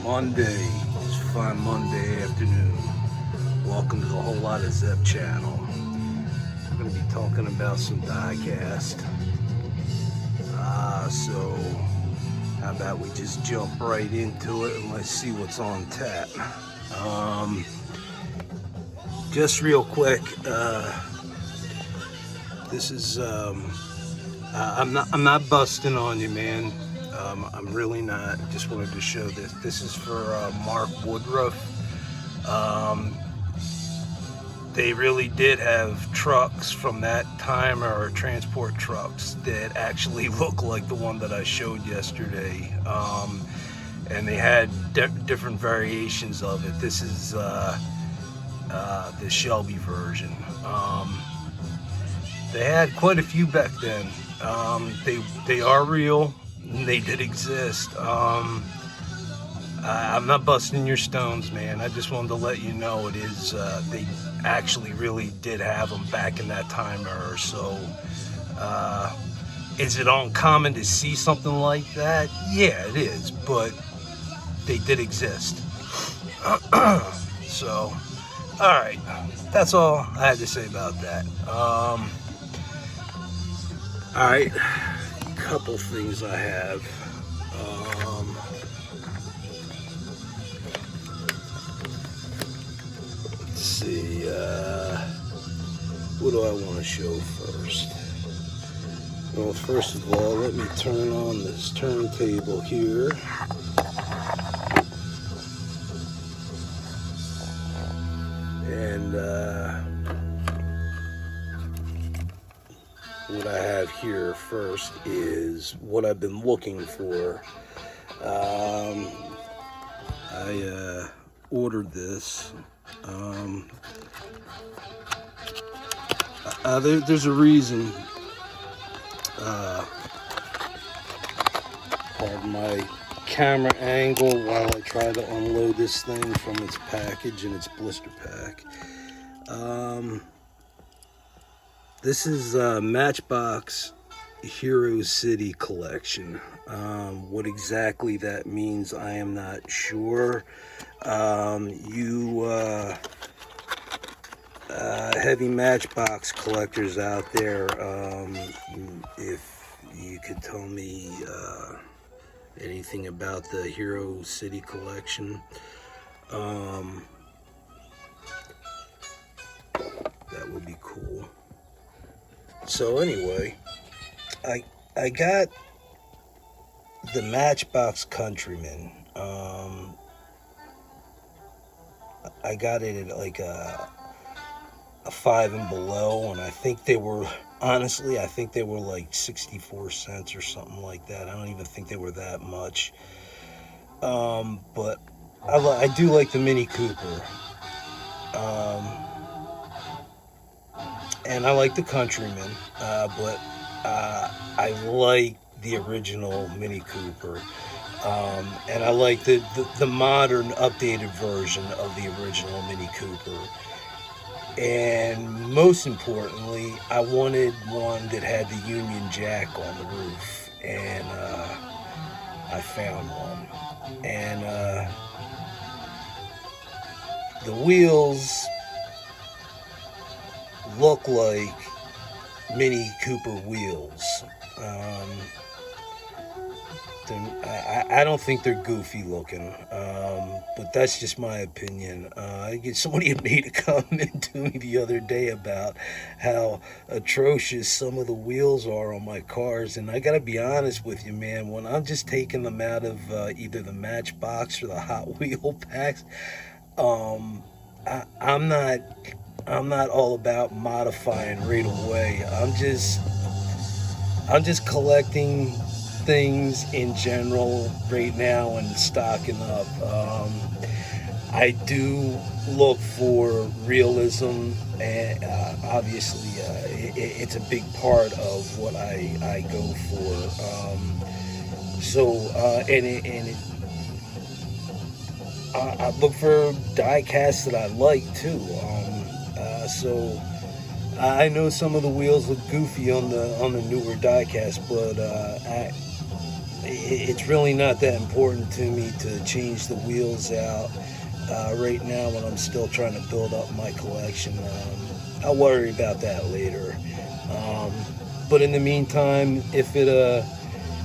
Monday. It's a fine Monday afternoon. Welcome to the Whole Lot of Zep channel. We're going to be talking about some diecast. So how about we just jump right into it and let's see what's on tap. Just real quick, this is I'm not busting on you, man. I'm really not. Just wanted to show this. This is for Mark Woodruff. They really did have trucks from that time, or transport trucks that actually look like the one that I showed yesterday. And they had different variations of it. This is the Shelby version. They had quite a few back then. They are real. They did exist. I'm not busting your stones, man. I just wanted to let you know it is. They actually really did have them back in that time or so. Is it uncommon to see something like that? Yeah, it is, but they did exist. So, all right, that's all I had to say about that. All right, couple things I have. Let's see, what do I want to show first? Well, first of all, let me turn on this turntable here. And what I have here first is what I've been looking for. I ordered this. There's a reason. Pardon my camera angle while I try to unload this thing from its package and its blister pack. This is Matchbox Hero City Collection. What exactly that means, I am not sure. Heavy Matchbox collectors out there, if you could tell me anything about the Hero City Collection, that would be cool. So anyway, I got the Matchbox Countryman. I got it at like a 5 and below, and I think they were, honestly, I think they were like 64 cents or something like that. I don't even think they were that much. But I do like the Mini Cooper. And I like the Countryman, but I like the original Mini Cooper. And I like the modern, updated version of the original Mini Cooper. And most importantly, I wanted one that had the Union Jack on the roof. And I found one. And the wheels look like Mini Cooper wheels. I don't think they're goofy looking, but that's just my opinion. Somebody had made a comment to me the other day about how atrocious some of the wheels are on my cars, and I gotta be honest with you, man, when I'm just taking them out of either the Matchbox or the Hot Wheel packs, I'm not all about modifying right away. I'm just collecting things in general right now and stocking up. I do look for realism, and obviously it's a big part of what I go for. I look for die casts that I like too. So I know some of the wheels look goofy on the newer diecast, but it's really not that important to me to change the wheels out right now when I'm still trying to build up my collection. I'll worry about that later. Um, but in the meantime, if it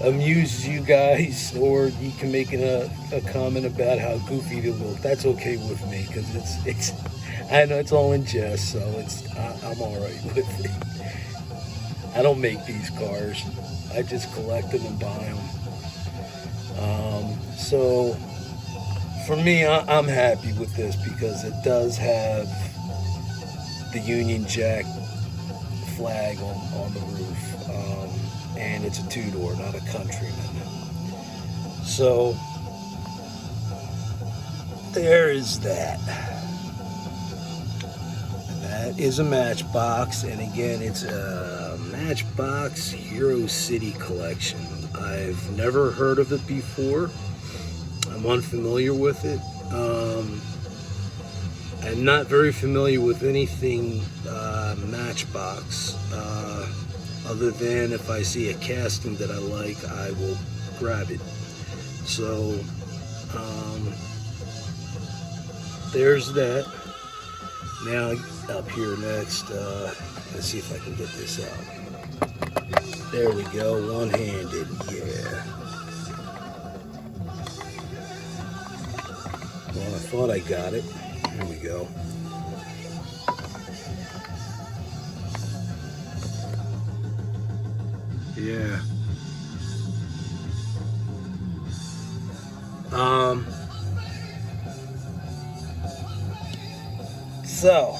amuses you guys, or you can make a comment about how goofy they look, that's okay with me, because it's I know it's all in jest, so I'm all right with it. I don't make these cars. I just collect them and buy them. So for me, I'm happy with this because it does have the Union Jack flag on the roof. And it's a two-door, not a Countryman. So there is that. That is a Matchbox, and again, it's a Matchbox Hero City collection. I've never heard of it before. I'm unfamiliar with it. I'm not very familiar with anything Matchbox, other than if I see a casting that I like, I will grab it. So, there's that. Now, up here next, let's see if I can get this out. There we go, one-handed, yeah. Well, I thought I got it. Here we go. Yeah. So,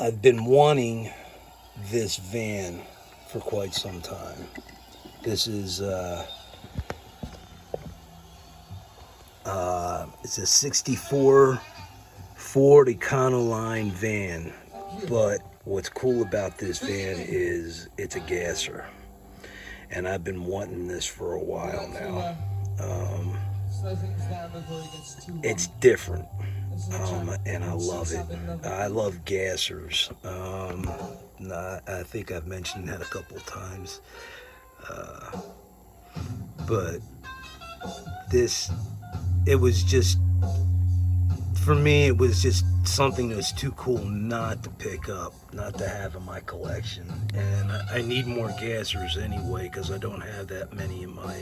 I've been wanting this van for quite some time. This is, it's a 64 Ford Econoline van, but what's cool about this van is it's a gasser, and I've been wanting this for a while now. It's different, and I love it. I love gassers. I think I've mentioned that a couple of times, but this, it was just, for me, it was just something that was too cool not to pick up, not to have in my collection. And I need more gassers anyway, because I don't have that many in my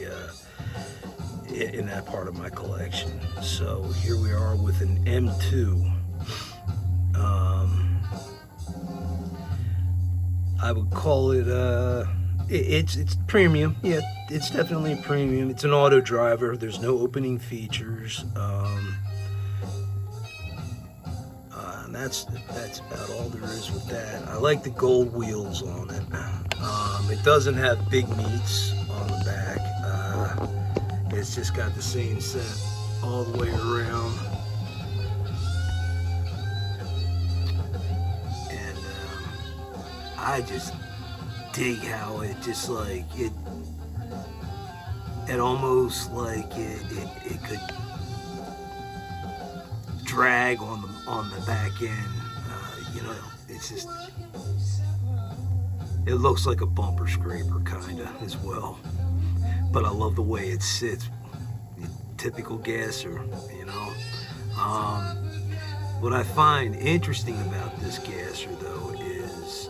in that part of my collection. So here we are with an M2. I would call it it's premium. Yeah, it's definitely a premium. It's an auto driver. There's no opening features. And that's about all there is with that. I like the gold wheels on it. It doesn't have big meats on the back. It's just got the same set all the way around. And I just dig how it just like it almost like it could drag on the back end. You know, it's just, it looks like a bumper scraper kinda as well. But I love the way it sits. Typical gasser, you know. What I find interesting about this gasser though is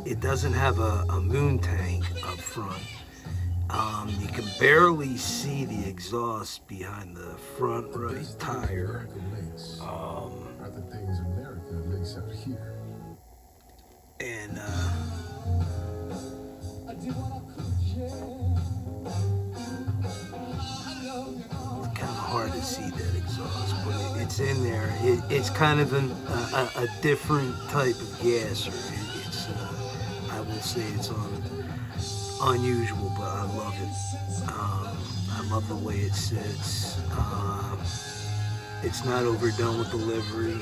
it doesn't have a moon tank up front. You can barely see the exhaust behind the front right tire. And it's kind of hard to see that exhaust, but it's in there. It's kind of a different type of gasser. It's I will say it's unusual, but I love it. I love the way it sits. It's not overdone with delivery.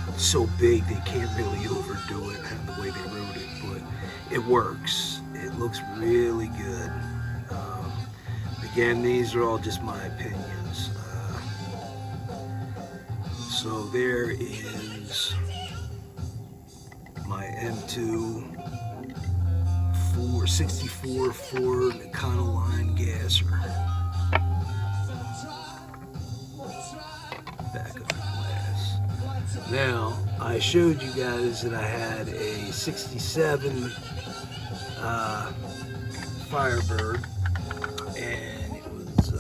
It's so big they can't really overdo it the way they wrote it, but it works. It looks really good. Again, these are all just my opinions. So there is my M2 64 Ford Econoline gasser. Back of the glass. Now, I showed you guys that I had a 67 Firebird, and it was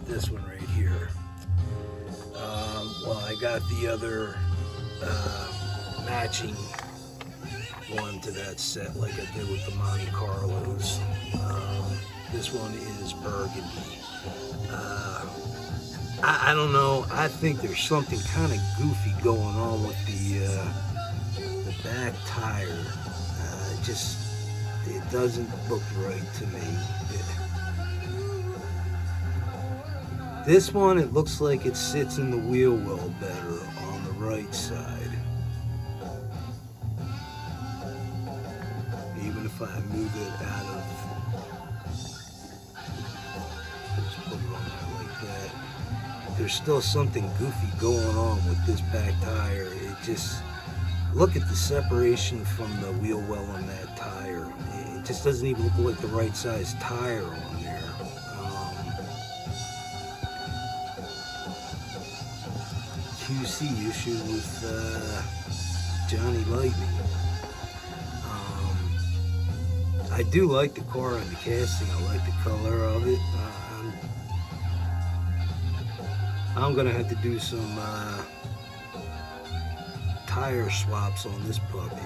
this one right here. Well, I got the other matching one to that set like I did with the Monte Carlos. This one is burgundy. I don't know. I think there's something kind of goofy going on with the back tire. It doesn't look right to me. This one, it looks like it sits in the wheel well better on the right side. Even if I move it out of, just put it on there like that, there's still something goofy going on with this back tire. It just, look at the separation from the wheel well on that tire. It just doesn't even look like the right size tire on there. QC issue with Johnny Lightning. I do like the car and the casting. I like the color of it. I'm gonna have to do some tire swaps on this puppy.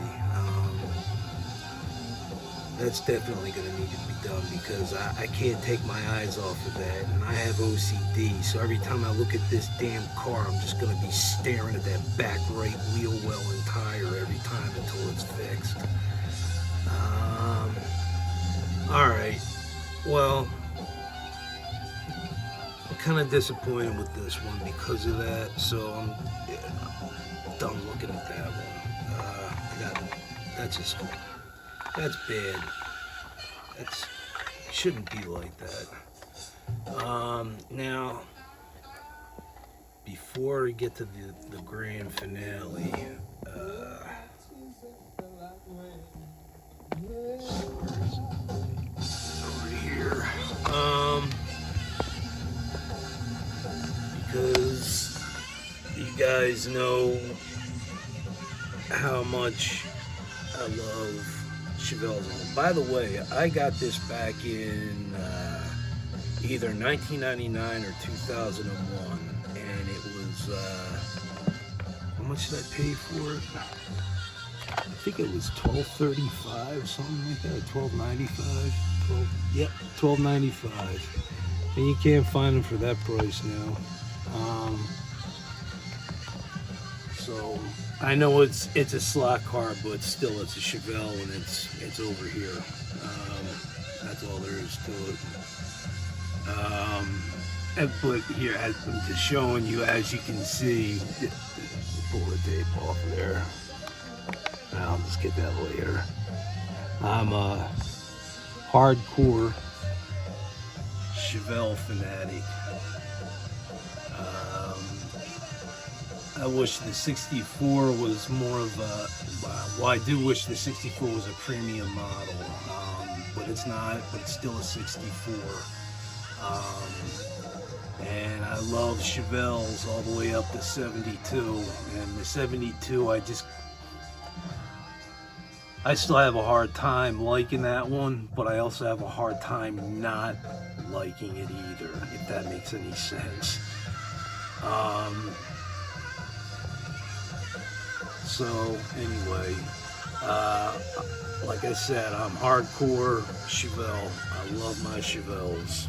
That's definitely going to need to be done because I can't take my eyes off of that, and I have OCD, so every time I look at this damn car, I'm just going to be staring at that back right wheel well and tire every time until it's fixed. Alright, well, I'm kind of disappointed with this one because of that, so I'm done looking at that one. That's bad. That's shouldn't be like that. Now, before we get to the grand finale, over here, because you guys know how much I love Chevelles. By the way, I got this back in either 1999 or 2001, and it was, how much did I pay for it? I think it was $12.35, something like that, $12.95, $12.95, and you can't find them for that price now. So I know it's a slot car, but still it's a Chevelle, and it's over here. That's all there is to it. But here, I'm just showing you, as you can see, pull the tape off of there. I'll just get that later. I'm a hardcore Chevelle fanatic. I wish the 64 was more of a, well, I do wish the 64 was a premium model, but it's not, but it's still a 64. And I love Chevelles all the way up to 72, and the 72, I still have a hard time liking that one, but I also have a hard time not liking it either, if that makes any sense. So anyway, like I said, I'm hardcore Chevelle. I love my Chevelles.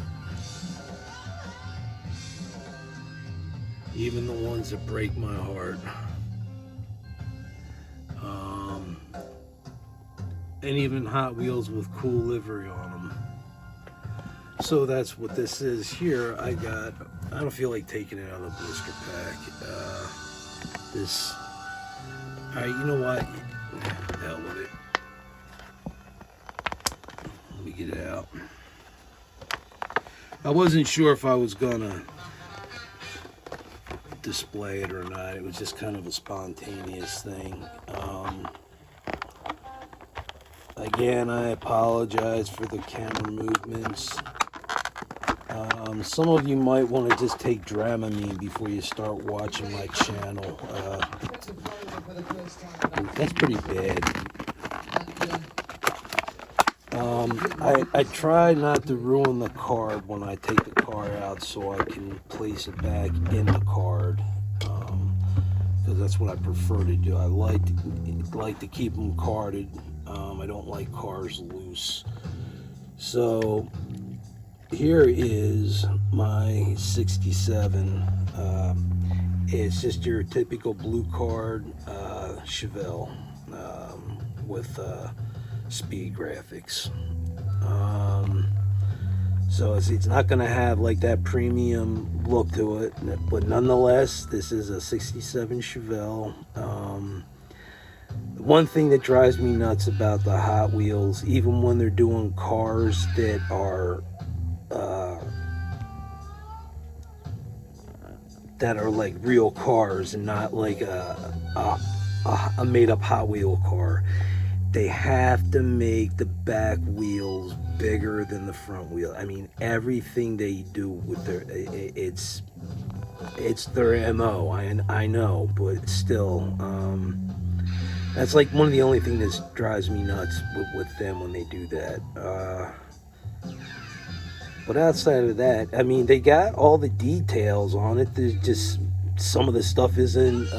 Even the ones that break my heart. And even Hot Wheels with cool livery on them. So that's what this is here. I don't feel like taking it out of the blister pack. Alright, you know what? Hell with it. Let me get it out. I wasn't sure if I was gonna display it or not. It was just kind of a spontaneous thing. Again, I apologize for the camera movements. Some of you might want to just take Dramamine before you start watching my channel. That's pretty bad. I try not to ruin the card when I take the car out, so I can place it back in the card, because that's what I prefer to do. I like to keep them carded. I don't like cars loose. So here is my 67. It's just your typical blue card Chevelle with speed graphics. So it's not going to have like that premium look to it, but nonetheless, this is a 67 Chevelle. One thing that drives me nuts about the Hot Wheels, even when they're doing cars that are like real cars and not like a made-up Hot Wheel car, they have to make the back wheels bigger than the front wheel. I mean, everything they do with it's their MO. I know, but still, that's like one of the only things that drives me nuts with them when they do that. But outside of that, I mean, they got all the details on it. There's just some of the stuff isn't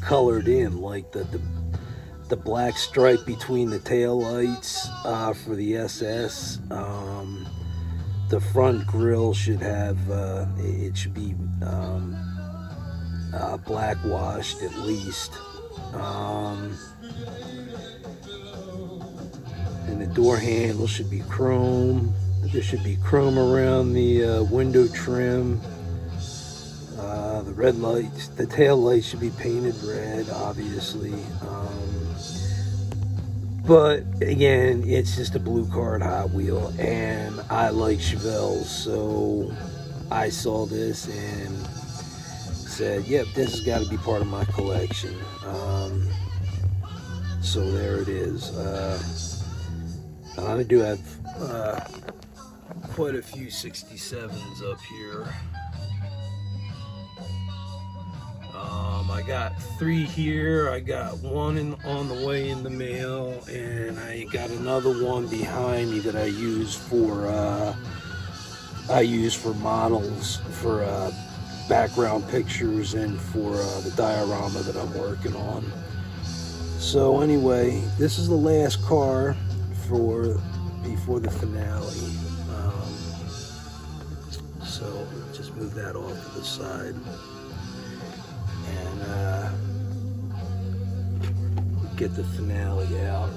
colored in, like the black stripe between the tail lights for the SS. The front grille should have it should be black washed at least. And the door handle should be chrome. There should be chrome around the window trim. The red lights, the tail lights should be painted red, obviously. But again, it's just a blue card Hot Wheel, and I like Chevelles, so I saw this and said, yep, this has got to be part of my collection. So there it is. I do have quite a few 67s up here. I got 3 here. I got one on the way in the mail, and I got another one behind me that I use for models, for background pictures, and for the diorama that I'm working on. So anyway, this is the last car before the finale. So just move that off to the side. And get the finale out.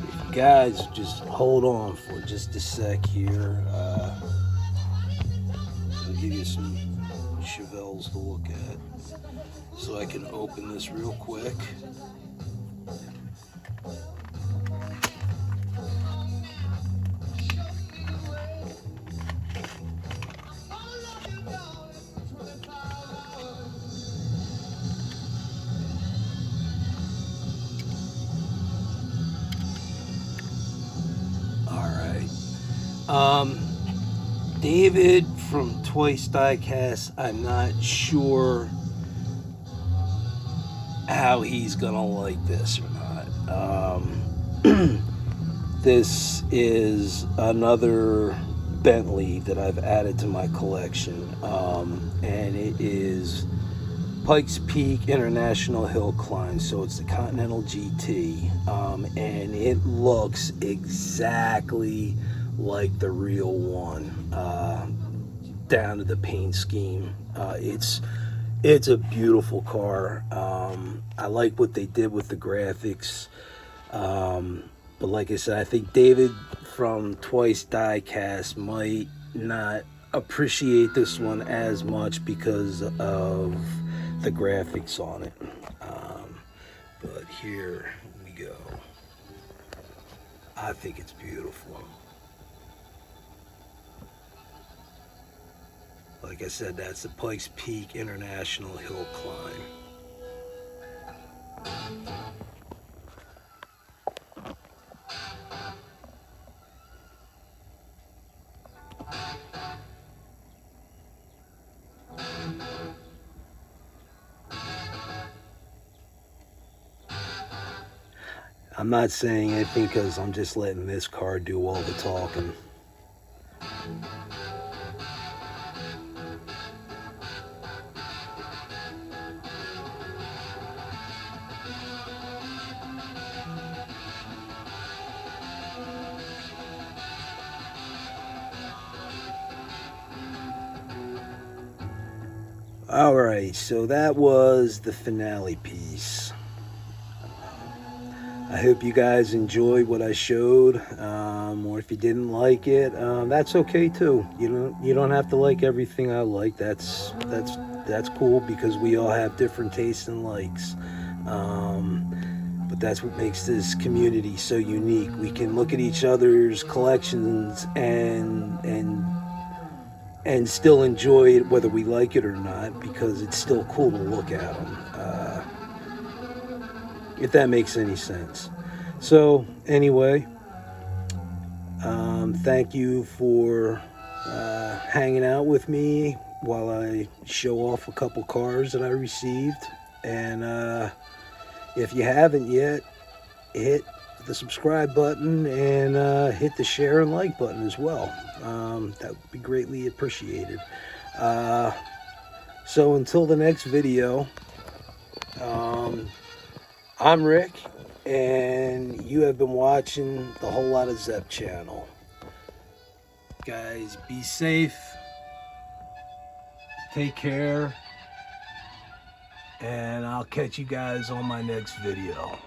If you guys just hold on for just a sec here, I'll give you some Chevelles to look at. So I can open this real quick. David from Twice Diecast, I'm not sure how he's gonna like this or not. This is another Bentley that I've added to my collection, and it is Pikes Peak International Hill Climb. So it's the Continental GT, and it looks exactly like the real one, down to the paint scheme. It's a beautiful car. I like what they did with the graphics, but like I said, I think David from Twice Diecast might not appreciate this one as much because of the graphics on it. But here we go. I think it's beautiful. Like I said, that's the Pikes Peak International Hill Climb. I'm not saying anything because I'm just letting this car do all the talking. Alright, so that was the finale piece. I hope you guys enjoyed what I showed, or if you didn't like it, that's okay too. You don't have to like everything I like. That's cool, because we all have different tastes and likes. But that's what makes this community so unique. We can look at each other's collections and still enjoy it whether we like it or not, because it's still cool to look at them. If that makes any sense. So anyway, thank you for hanging out with me while I show off a couple cars that I received. And if you haven't yet, hit the subscribe button and hit the share and like button as well. That would be greatly appreciated. So until the next video, I'm Rick, and you have been watching the Whole Lot of Zepp channel. Guys, be safe, take care, and I'll catch you guys on my next video.